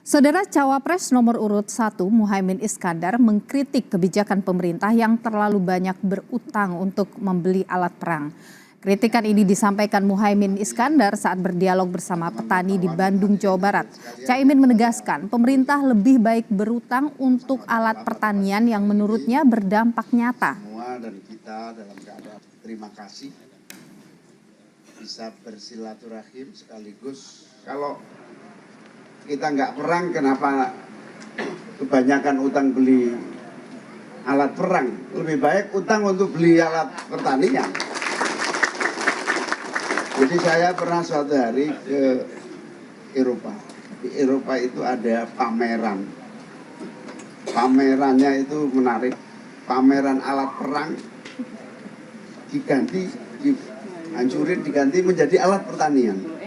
Saudara Cawapres nomor urut 1 Muhaimin Iskandar mengkritik kebijakan pemerintah yang terlalu banyak berutang untuk membeli alat perang. Kritikan ini disampaikan Muhaimin Iskandar saat berdialog bersama petani di Bandung, Jawa Barat. Caimin menegaskan pemerintah lebih baik berutang untuk alat pertanian yang menurutnya berdampak nyata. Dan kita dalam keadaan terima kasih bisa bersilaturahim sekaligus. Kalau kita nggak perang, kenapa kebanyakan utang beli alat perang? Lebih baik utang untuk beli alat pertanian. Jadi saya pernah suatu hari ke Eropa. Di Eropa itu ada pameran. Pamerannya itu menarik. Pameran alat perang dihancurin, diganti menjadi alat pertanian.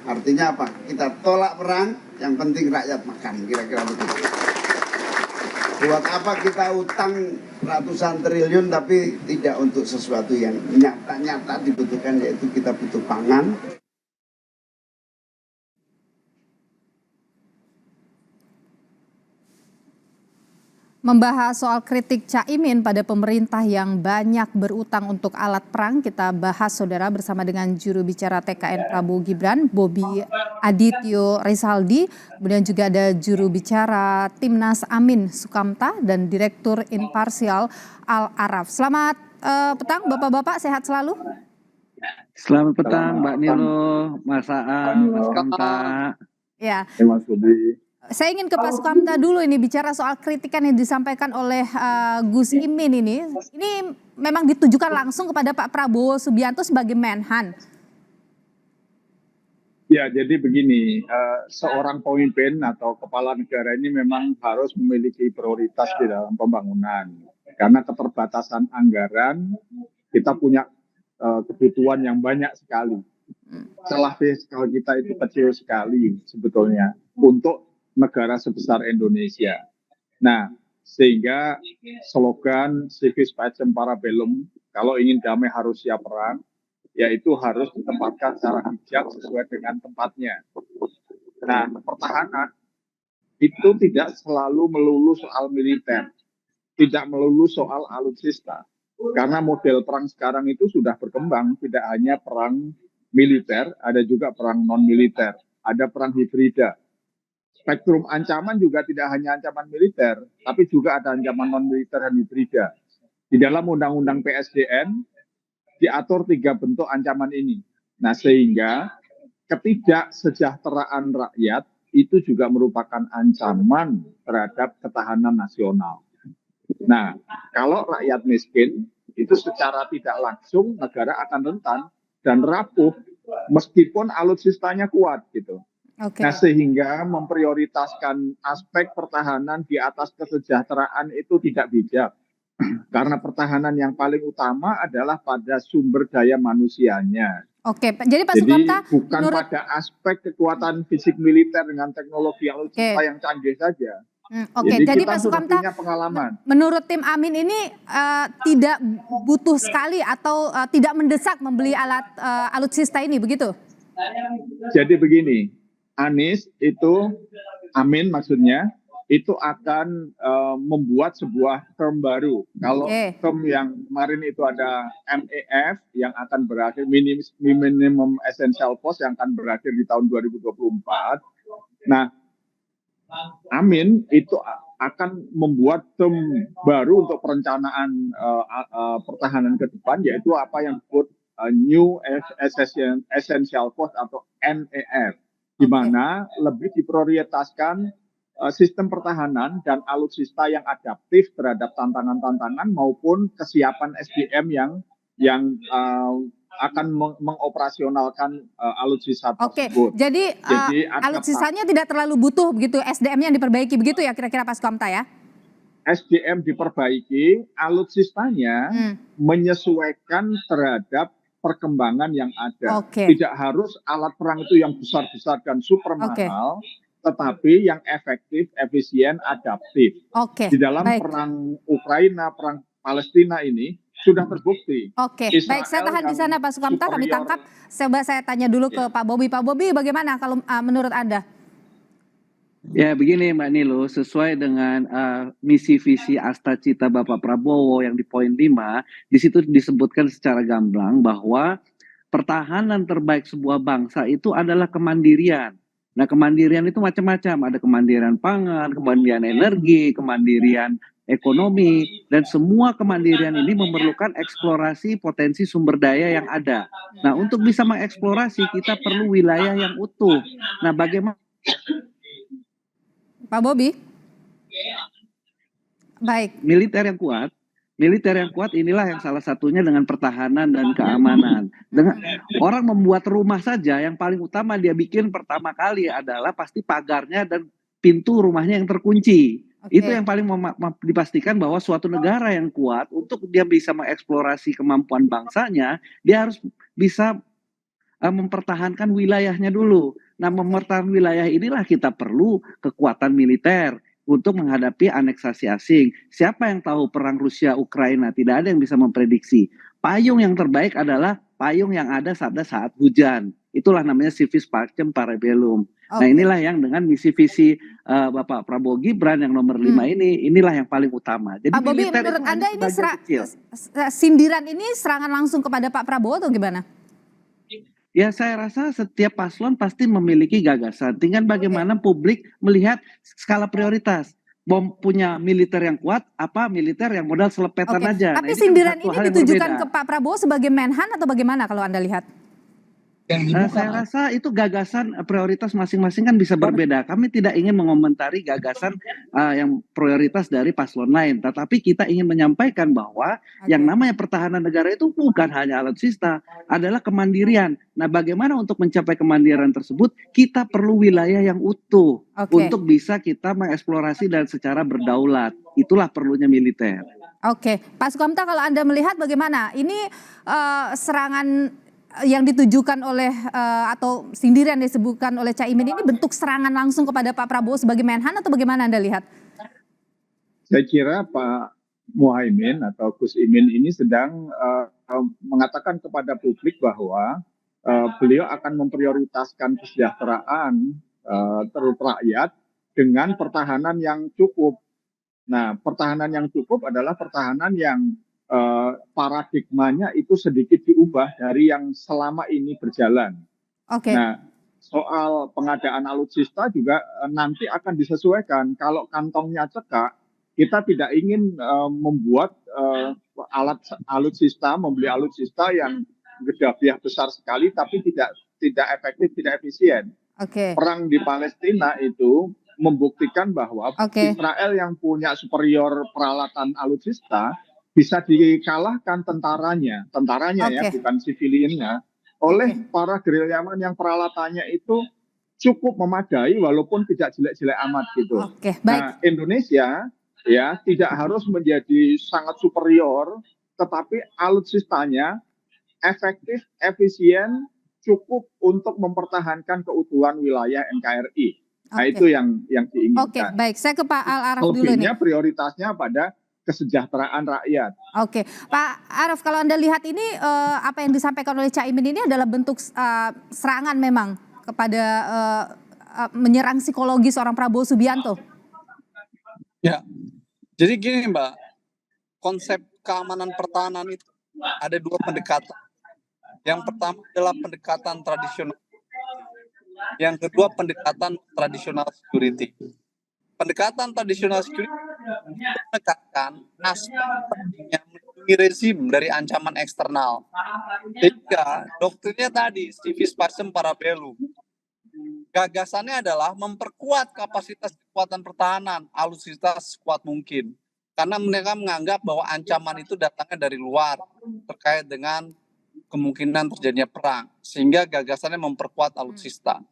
Artinya apa? Kita tolak perang, yang penting rakyat makan, kira-kira begitu. Buat apa kita utang ratusan triliun tapi tidak untuk sesuatu yang nyata-nyata dibutuhkan, yaitu kita butuh pangan. Membahas soal kritik Caimin pada pemerintah yang banyak berutang untuk alat perang, kita bahas saudara bersama dengan juru bicara TKN Prabowo Gibran, Bobi Adityo Rizaldi, kemudian juga ada juru bicara Timnas Amin Sukamta dan Direktur Imparsial Al Araf. Selamat petang Bapak-Bapak, sehat selalu. Selamat petang Mbak Nilo, Mas Aam, Mas Kamta. Ya. Mas Bobi. Saya ingin ke Pak Sukamta dulu ini bicara soal kritikan yang disampaikan oleh Gus Imin ini. Ini memang ditujukan langsung kepada Pak Prabowo Subianto sebagai Menhan. Ya, jadi begini, seorang pemimpin atau kepala negara ini memang harus memiliki prioritas di dalam pembangunan. Karena keterbatasan anggaran, kita punya kebutuhan yang banyak sekali. Celah fiskal kita itu kecil sekali sebetulnya untuk negara sebesar Indonesia. Nah, sehingga slogan civis pacem para bellum, kalau ingin damai harus siap perang, yaitu harus ditempatkan secara bijak sesuai dengan tempatnya. Nah, pertahanan itu tidak selalu melulu soal militer, tidak melulu soal alutsista. Karena model perang sekarang itu sudah berkembang, tidak hanya perang militer, ada juga perang non-militer, ada perang hibrida. Spektrum ancaman juga tidak hanya ancaman militer, tapi juga ada ancaman non-militer dan hibrida. Di dalam Undang-Undang PSDN diatur 3 bentuk ancaman ini. Nah, sehingga ketidaksejahteraan rakyat itu juga merupakan ancaman terhadap ketahanan nasional. Nah, kalau rakyat miskin, itu secara tidak langsung negara akan rentan dan rapuh meskipun alutsistanya kuat gitu. Okay. Nah, sehingga memprioritaskan aspek pertahanan di atas kesejahteraan itu tidak bijak. Karena pertahanan yang paling utama adalah pada sumber daya manusianya. Oke, jadi Pak Sukamta, bukan pada aspek kekuatan fisik militer dengan teknologi alutsista yang canggih saja. Oke, jadi Pak Sukamta, punya pengalaman. Menurut tim Amin ini tidak butuh sekali atau tidak mendesak membeli alat alutsista ini, begitu? Jadi begini. Anies itu, Amin maksudnya, itu akan membuat sebuah term baru. Kalau term yang kemarin itu ada MEF yang akan berakhir, minimum essential cost yang akan berakhir di tahun 2024. Nah, Amin itu akan membuat term baru untuk perencanaan pertahanan ke depan, yaitu apa yang disebut New Essential Cost atau NEF. Di mana lebih diprioritaskan sistem pertahanan dan alutsista yang adaptif terhadap tantangan-tantangan maupun kesiapan SDM yang akan mengoperasionalkan alutsista tersebut. Oke, jadi alutsistanya tidak terlalu butuh begitu, SDM-nya diperbaiki begitu ya kira-kira Pak Sukamta ya? SDM diperbaiki, alutsistanya menyesuaikan terhadap perkembangan yang ada. Tidak harus alat perang itu yang besar-besar dan super mahal, tetapi yang efektif, efisien, adaptif. Di dalam perang Ukraina, perang Palestina ini sudah terbukti. Baik, saya tahan di sana Pak Sukamta, kami tangkap. Coba saya tanya dulu ke Pak Bobi. Pak Bobi, bagaimana kalau menurut Anda? Ya, begini Mbak Nilo, sesuai dengan misi visi Asta Cita Bapak Prabowo yang di poin 5, di situ disebutkan secara gamblang bahwa pertahanan terbaik sebuah bangsa itu adalah kemandirian. Nah, kemandirian itu macam-macam, ada kemandirian pangan, kemandirian energi, kemandirian ekonomi, dan semua kemandirian ini memerlukan eksplorasi potensi sumber daya yang ada. Nah, untuk bisa mengeksplorasi kita perlu wilayah yang utuh. Nah, bagaimana Pak Bobi? Baik, militer yang kuat inilah yang salah satunya dengan pertahanan dan keamanan. Dengan orang membuat rumah saja yang paling utama dia bikin pertama kali adalah pasti pagarnya dan pintu rumahnya yang terkunci. Itu oke. yang paling dipastikan bahwa suatu negara yang kuat untuk dia bisa mengeksplorasi kemampuan bangsanya, dia harus bisa mempertahankan wilayahnya dulu. Nah, mempertahankan wilayah inilah kita perlu kekuatan militer untuk menghadapi aneksasi asing. Siapa yang tahu perang Rusia Ukraina? Tidak ada yang bisa memprediksi. Payung yang terbaik adalah payung yang ada saat hujan. Itulah namanya civis pacem parabellum. Nah, Oke. inilah yang dengan misi visi Bapak Prabowo Gibran yang nomor 5 ini, inilah yang paling utama. Jadi Pak Bobi, militer itu menurut hanya Anda ini sebagian kecil. sindiran ini serangan langsung kepada Pak Prabowo atau gimana? Ya, saya rasa setiap paslon pasti memiliki gagasan. Tinggal Oke. bagaimana publik melihat skala prioritas. Mau punya militer yang kuat, apa militer yang modal selepetan Oke, aja. Nah, tapi ini kan sindiran satu ini hal yang ditujukan ke berbeda. Pak Prabowo sebagai menhan atau bagaimana kalau Anda lihat? Saya rasa itu gagasan prioritas masing-masing kan bisa berbeda. Kami tidak ingin mengomentari gagasan yang prioritas dari paslon lain, tetapi kita ingin menyampaikan bahwa yang Oke. namanya pertahanan negara itu bukan hanya alutsista, adalah kemandirian. Nah, bagaimana untuk mencapai kemandirian tersebut, kita perlu wilayah yang utuh Oke. untuk bisa kita mengeksplorasi dan secara berdaulat. Itulah perlunya militer. Oke, Pak Sukamta, kalau Anda melihat bagaimana? Ini serangan yang ditujukan oleh atau sindiran yang disebutkan oleh Caimin ini bentuk serangan langsung kepada Pak Prabowo sebagai menhan atau bagaimana Anda lihat? Saya kira Pak Muhaimin atau Gus Imin ini sedang mengatakan kepada publik bahwa beliau akan memprioritaskan kesejahteraan rakyat dengan pertahanan yang cukup. Nah, pertahanan yang cukup adalah pertahanan yang paradigmanya itu sedikit diubah dari yang selama ini berjalan. Oke. Nah, soal pengadaan alutsista juga nanti akan disesuaikan. Kalau kantongnya cekak, kita tidak ingin membuat membeli alutsista yang gedabiah besar sekali, tapi tidak efektif, tidak efisien. Oke. Perang di Palestina itu membuktikan bahwa Oke. Israel yang punya superior peralatan alutsista bisa dikalahkan tentaranya ya, Oke. bukan siviliannya, oleh para gerilyawan yang peralatannya itu cukup memadai walaupun tidak jelek-jelek amat gitu. Oke, baik. Nah, Indonesia ya tidak harus menjadi sangat superior, tetapi alutsistanya efektif, efisien, cukup untuk mempertahankan keutuhan wilayah NKRI. Nah, Oke. itu yang diinginkan. Oke, baik. Saya ke Pak Al-Araf dulu nih. Selebihnya prioritasnya pada kesejahteraan rakyat. Oke, Pak Araf, kalau Anda lihat ini apa yang disampaikan oleh Caimin ini adalah bentuk serangan memang kepada menyerang psikologi seorang Prabowo Subianto. Ya, jadi gini Mbak, konsep keamanan pertahanan itu ada dua pendekatan. Yang pertama adalah pendekatan tradisional. Yang kedua pendekatan tradisional security. Pendekatan tradisional security menekankan aspek pentingnya melindungi rezim dari ancaman eksternal. Sehingga doktrinnya tadi, civis pacem parabellum. Gagasannya adalah memperkuat kapasitas kekuatan pertahanan alutsista sekuat mungkin. Karena mereka menganggap bahwa ancaman itu datangnya dari luar terkait dengan kemungkinan terjadinya perang. Sehingga gagasannya memperkuat alutsista.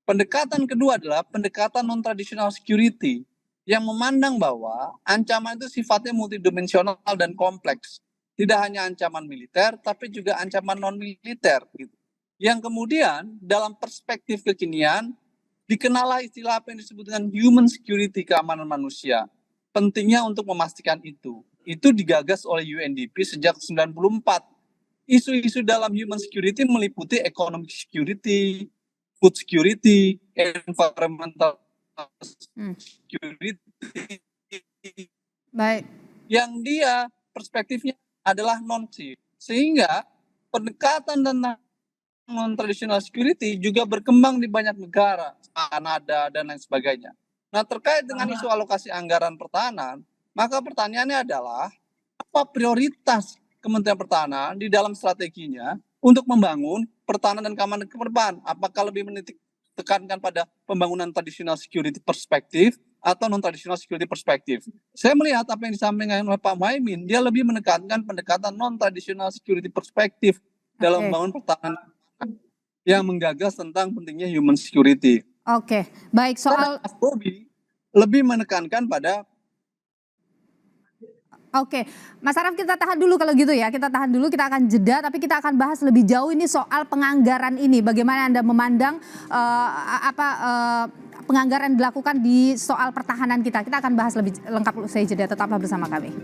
Pendekatan kedua adalah pendekatan non-traditional security yang memandang bahwa ancaman itu sifatnya multidimensional dan kompleks. Tidak hanya ancaman militer, tapi juga ancaman non-militer. Gitu. Yang kemudian dalam perspektif kekinian, dikenallah istilah apa yang disebut dengan human security, keamanan manusia. Pentingnya untuk memastikan itu. Itu digagas oleh UNDP sejak 1994. Isu-isu dalam human security meliputi economic security, food security, environmental security Baik. yang dia perspektifnya adalah non-chip, sehingga pendekatan tentang non-traditional security juga berkembang di banyak negara, Kanada dan lain sebagainya. Nah, terkait dengan isu alokasi anggaran pertahanan, maka pertanyaannya adalah apa prioritas Kementerian Pertahanan di dalam strateginya untuk membangun pertahanan dan keamanan ke depan? Apakah lebih menitik tekankan pada pembangunan traditional security perspektif atau non-traditional security perspektif? Saya melihat apa yang disampaikan oleh Pak Muhaimin, dia lebih menekankan pendekatan non-traditional security perspektif dalam membangun pertahanan yang menggagas tentang pentingnya human security. Oke, baik, soal Mas Bobi lebih menekankan pada Oke, Mas Araf, kita tahan dulu kalau gitu ya. Kita tahan dulu, kita akan jeda, tapi kita akan bahas lebih jauh ini soal penganggaran ini. Bagaimana Anda memandang penganggaran dilakukan di soal pertahanan kita. Kita akan bahas lebih lengkap usai jeda. Tetaplah bersama kami.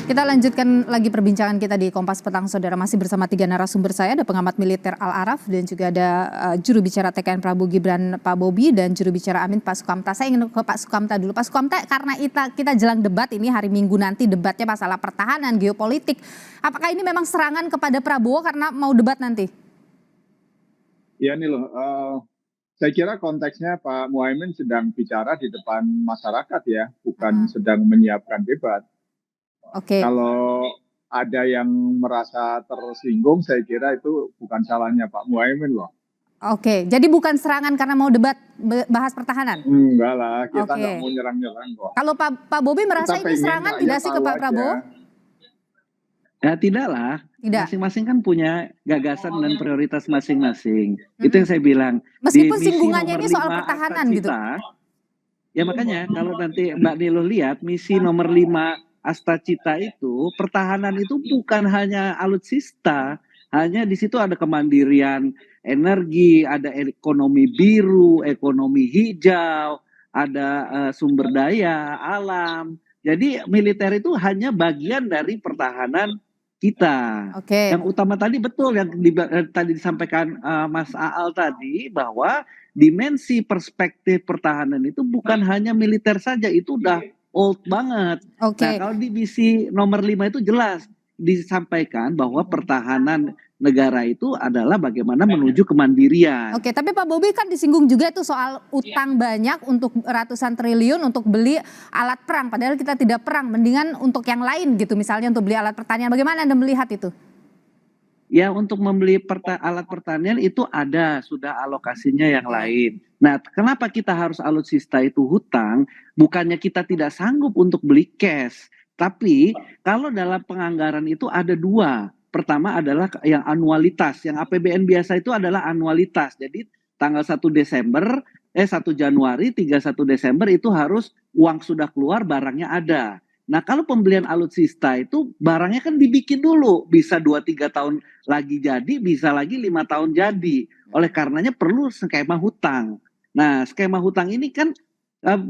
Kita lanjutkan lagi perbincangan kita di Kompas Petang, Saudara. Masih bersama 3 narasumber saya, ada pengamat militer Al-Araf dan juga ada juru bicara TKN Prabowo Gibran Pak Bobi dan juru bicara Amin Pak Sukamta. Saya ingin ke Pak Sukamta dulu. Pak Sukamta, karena kita jelang debat ini hari Minggu nanti, debatnya masalah pertahanan, geopolitik. Apakah ini memang serangan kepada Prabowo karena mau debat nanti? Ya nih loh, saya kira konteksnya Pak Muhaimin sedang bicara di depan masyarakat ya, bukan sedang menyiapkan debat. Oke. Kalau ada yang merasa tersinggung, saya kira itu bukan salahnya Pak Muhaimin loh. Oke, jadi bukan serangan karena mau debat bahas pertahanan? Enggak lah, kita nggak mau nyerang-nyerang kok. Kalau Pak Bobi merasa ini serangan tidak sih ke Pak Prabowo? Ya tidaklah, masing-masing kan punya gagasan dan prioritas masing-masing. Itu yang saya bilang. Meskipun singgungannya ini soal pertahanan gitu. Ya makanya kalau nanti Mbak Nilo lihat misi nomor 5 Astacita itu, pertahanan itu bukan hanya alutsista, hanya di situ ada kemandirian energi, ada ekonomi biru, ekonomi hijau, ada sumber daya alam. Jadi militer itu hanya bagian dari pertahanan kita. Yang utama tadi betul yang tadi disampaikan Mas Aal tadi, bahwa dimensi perspektif pertahanan itu bukan hanya militer saja, itu udah old banget. Nah, kalau di misi nomor 5 itu jelas disampaikan bahwa pertahanan negara itu adalah bagaimana menuju kemandirian. Oke, tapi Pak Bobi kan disinggung juga itu soal utang banyak untuk ratusan triliun untuk beli alat perang. Padahal kita tidak perang, mendingan untuk yang lain gitu, misalnya untuk beli alat pertanian. Bagaimana Anda melihat itu? Ya, untuk membeli alat pertanian itu sudah alokasinya yang lain. Nah, kenapa kita harus alutsista itu hutang? Bukannya kita tidak sanggup untuk beli cash. Tapi kalau dalam penganggaran itu ada 2. Pertama adalah yang anualitas. Yang APBN biasa itu adalah anualitas. Jadi tanggal 1 Januari, 31 Desember itu harus uang sudah keluar, barangnya ada. Nah, kalau pembelian alutsista itu barangnya kan dibikin dulu, bisa 2-3 tahun lagi jadi, bisa lagi 5 tahun jadi. Oleh karenanya perlu skema hutang. Nah, skema hutang ini kan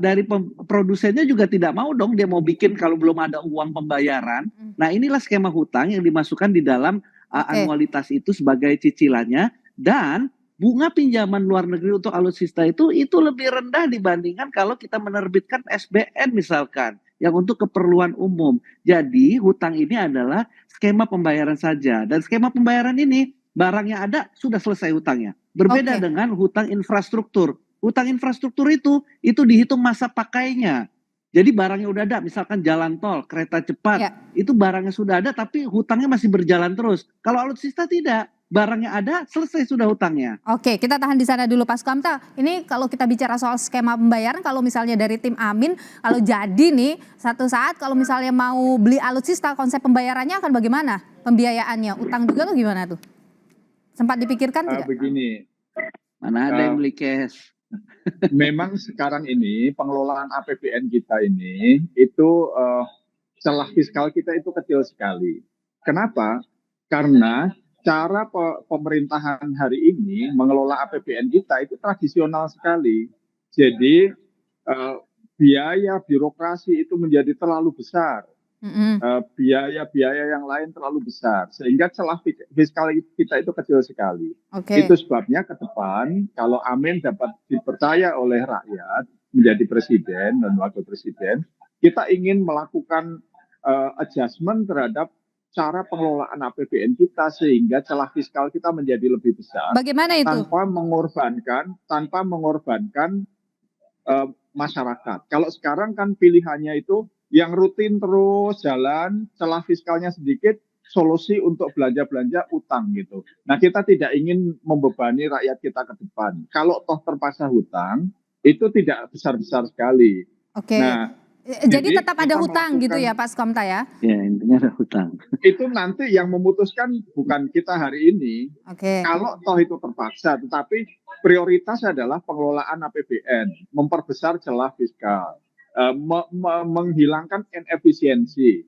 dari produsennya juga tidak mau dong, dia mau bikin kalau belum ada uang pembayaran. Nah, inilah skema hutang yang dimasukkan di dalam anualitas itu sebagai cicilannya, dan bunga pinjaman luar negeri untuk alutsista itu lebih rendah dibandingkan kalau kita menerbitkan SBN misalkan, yang untuk keperluan umum. Jadi hutang ini adalah skema pembayaran saja. Dan skema pembayaran ini barangnya ada, sudah selesai hutangnya. Berbeda dengan hutang infrastruktur. Hutang infrastruktur itu dihitung masa pakainya. Jadi barangnya udah ada, misalkan jalan tol, kereta cepat, itu barangnya sudah ada tapi hutangnya masih berjalan terus. Kalau alutsista tidak, barangnya ada, selesai sudah hutangnya. Oke, kita tahan di sana dulu Pak Sukamta. Ini kalau kita bicara soal skema pembayaran, kalau misalnya dari tim Amin, kalau jadi nih satu saat kalau misalnya mau beli alutsista, konsep pembayarannya akan bagaimana? Pembiayaannya, utang juga tuh gimana tuh? Sempat dipikirkan tidak? Begini. Mana ada yang beli cash? Memang sekarang ini pengelolaan APBN kita ini itu celah fiskal kita itu kecil sekali. Kenapa? Karena cara pemerintahan hari ini mengelola APBN kita itu tradisional sekali. Jadi biaya birokrasi itu menjadi terlalu besar. biaya-biaya yang lain terlalu besar sehingga celah fiskal kita itu kecil sekali. Oke. Itu sebabnya ke depan kalau Amin dapat dipercaya oleh rakyat menjadi presiden dan wakil presiden, kita ingin melakukan adjustment terhadap cara pengelolaan APBN kita sehingga celah fiskal kita menjadi lebih besar Bagaimana itu? tanpa mengorbankan masyarakat. Kalau sekarang kan pilihannya itu yang rutin terus jalan, celah fiskalnya sedikit, solusi untuk belanja-belanja utang gitu. Nah, kita tidak ingin membebani rakyat kita ke depan. Kalau toh terpaksa hutang, itu tidak besar-besar sekali. Oke. Nah, jadi tetap ada kita hutang gitu ya Pak Sukamta ya? Ya, intinya ada hutang. Itu nanti yang memutuskan bukan kita hari ini. Oke. Kalau toh itu terpaksa, tetapi prioritas adalah pengelolaan APBN, memperbesar celah fiskal, menghilangkan inefisiensi.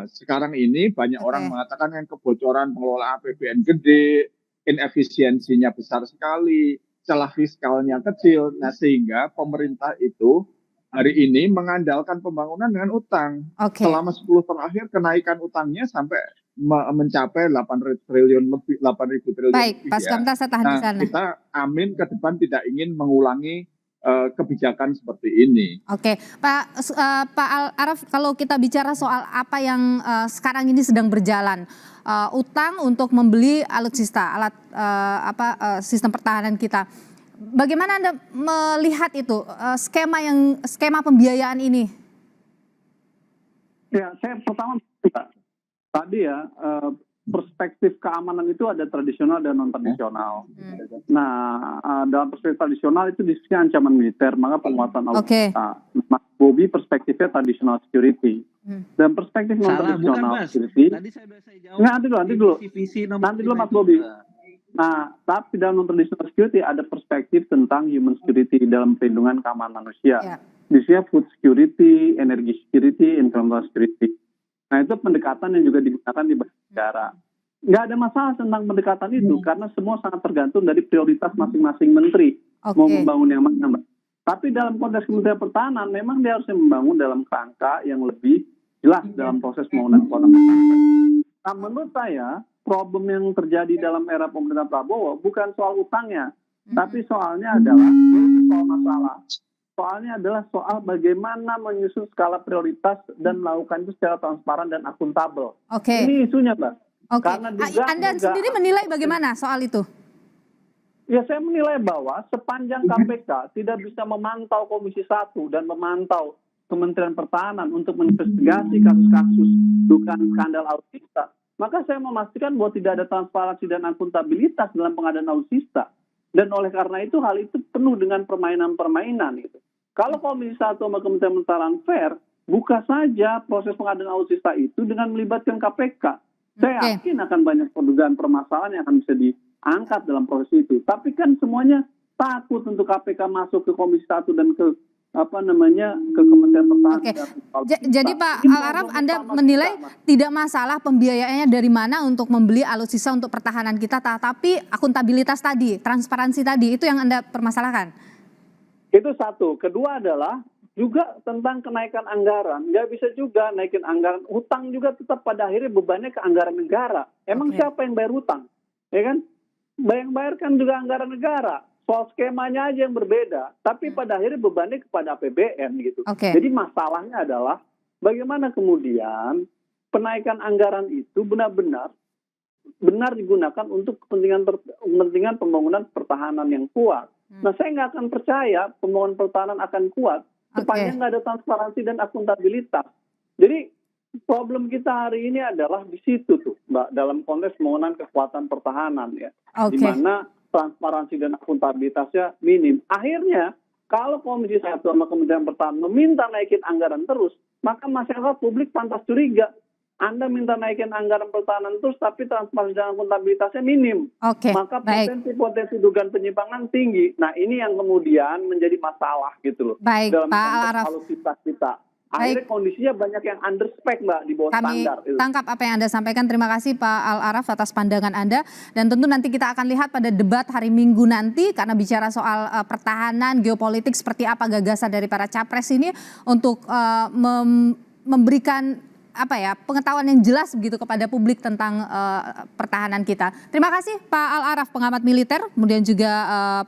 Sekarang ini banyak orang mengatakan yang kebocoran pengelolaan APBN gede, inefisiensinya besar sekali, celah fiskalnya kecil. Nah, sehingga pemerintah itu hari ini mengandalkan pembangunan dengan utang. Selama 10 terakhir kenaikan utangnya sampai mencapai 8 triliun lebih, 8.000 triliun. Baik, lebih, Pak Sukamta saya tahan di sana. Kita Amin ke depan tidak ingin mengulangi kebijakan seperti ini. Oke, Pak Al-Araf, kalau kita bicara soal apa yang sekarang ini sedang berjalan, utang untuk membeli alutsista, sistem pertahanan kita. Bagaimana Anda melihat itu skema pembiayaan ini? Ya, saya pertama tadi ya perspektif keamanan itu ada tradisional dan non tradisional. Nah, dalam perspektif tradisional itu diskusinya ancaman militer, maka penguatan alutsista. Mas Bobi perspektifnya traditional security. Dan perspektif non tradisional security. Tadi saya jawab. Nanti dulu Mas Bobi. Nah, tapi dalam non traditional security ada perspektif tentang human security dalam perlindungan keamanan manusia. Diskusinya food security, energy security, environmental security. Nah, itu pendekatan yang juga digunakan di banyak negara. Nggak ada masalah tentang pendekatan itu, karena semua sangat tergantung dari prioritas masing-masing menteri. Mau membangun yang mana, Mbak. Tapi dalam konteks Kementerian Pertahanan, memang dia harus membangun dalam kerangka yang lebih jelas dalam proses pembangunan kekuatan pertahanan. Nah, menurut saya, problem yang terjadi dalam era pemerintahan Prabowo bukan soal utangnya, tapi soalnya adalah Soalnya adalah soal bagaimana menyusun skala prioritas dan melakukan itu secara transparan dan akuntabel. Ini isunya, Mbak. Karena Anda sendiri menilai bagaimana soal itu? Ya, saya menilai bahwa sepanjang KPK tidak bisa memantau Komisi 1 dan memantau Kementerian Pertahanan untuk menginvestigasi kasus-kasus dugaan skandal alutsista, maka saya memastikan bahwa tidak ada transparansi dan akuntabilitas dalam pengadaan alutsista. Dan oleh karena itu hal itu penuh dengan permainan-permainan gitu. Kalau Komisi 1 sama Kementerian Pertahanan fair, buka saja proses pengadaan alutsista itu dengan melibatkan KPK. Saya yakin akan banyak perdugaan permasalahan yang akan bisa diangkat dalam proses itu. Tapi kan semuanya takut untuk KPK masuk ke Komisi 1 dan ke ke Kementerian Pertahanan. Jadi Pak Al-Araf, Anda menilai tidak masalah pembiayaannya dari mana untuk membeli alutsista untuk pertahanan kita, tapi akuntabilitas tadi, transparansi tadi, itu yang Anda permasalahkan? Itu satu. Kedua adalah juga tentang kenaikan anggaran. Nggak bisa juga naikin anggaran. Hutang juga tetap pada akhirnya bebannya ke anggaran negara. Emang siapa yang bayar hutang? Ya kan? Yang bayar kan juga anggaran negara. Soal skemanya aja yang berbeda. Tapi pada akhirnya bebannya kepada APBN gitu. Jadi masalahnya adalah bagaimana kemudian kenaikan anggaran itu benar digunakan untuk kepentingan pembangunan pertahanan yang kuat. Nah, saya nggak akan percaya pembangunan pertahanan akan kuat sepanjang nggak ada transparansi dan akuntabilitas. Jadi problem kita hari ini adalah di situ tuh, Mbak, dalam konteks pembangunan kekuatan pertahanan ya, di mana transparansi dan akuntabilitasnya minim. Akhirnya kalau Komisi 1 sama Kementerian Pertahanan meminta naikin anggaran terus, maka masyarakat publik pantas curiga. Anda minta naikin anggaran pertahanan terus, tapi transparansi dan akuntabilitasnya minim. Maka potensi dugaan penyimpangan tinggi. Nah, ini yang kemudian menjadi masalah gitu loh. Dalam konteks alutsista kita. Akhirnya kondisinya banyak yang underspec, Mbak, di bawah standar. Kami tangkap apa yang Anda sampaikan. Terima kasih Pak Al-Araf atas pandangan Anda. Dan tentu nanti kita akan lihat pada debat hari Minggu nanti, karena bicara soal pertahanan, geopolitik, seperti apa gagasan dari para capres ini untuk memberikan pengetahuan yang jelas begitu kepada publik tentang pertahanan kita. Terima kasih Pak Al-Araf, pengamat militer, kemudian juga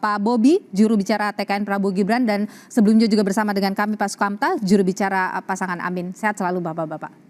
Pak Bobi, juru bicara TKN Prabowo Gibran, dan sebelumnya juga bersama dengan kami Pak Sukamta, juru bicara pasangan Amin. Sehat selalu Bapak-bapak.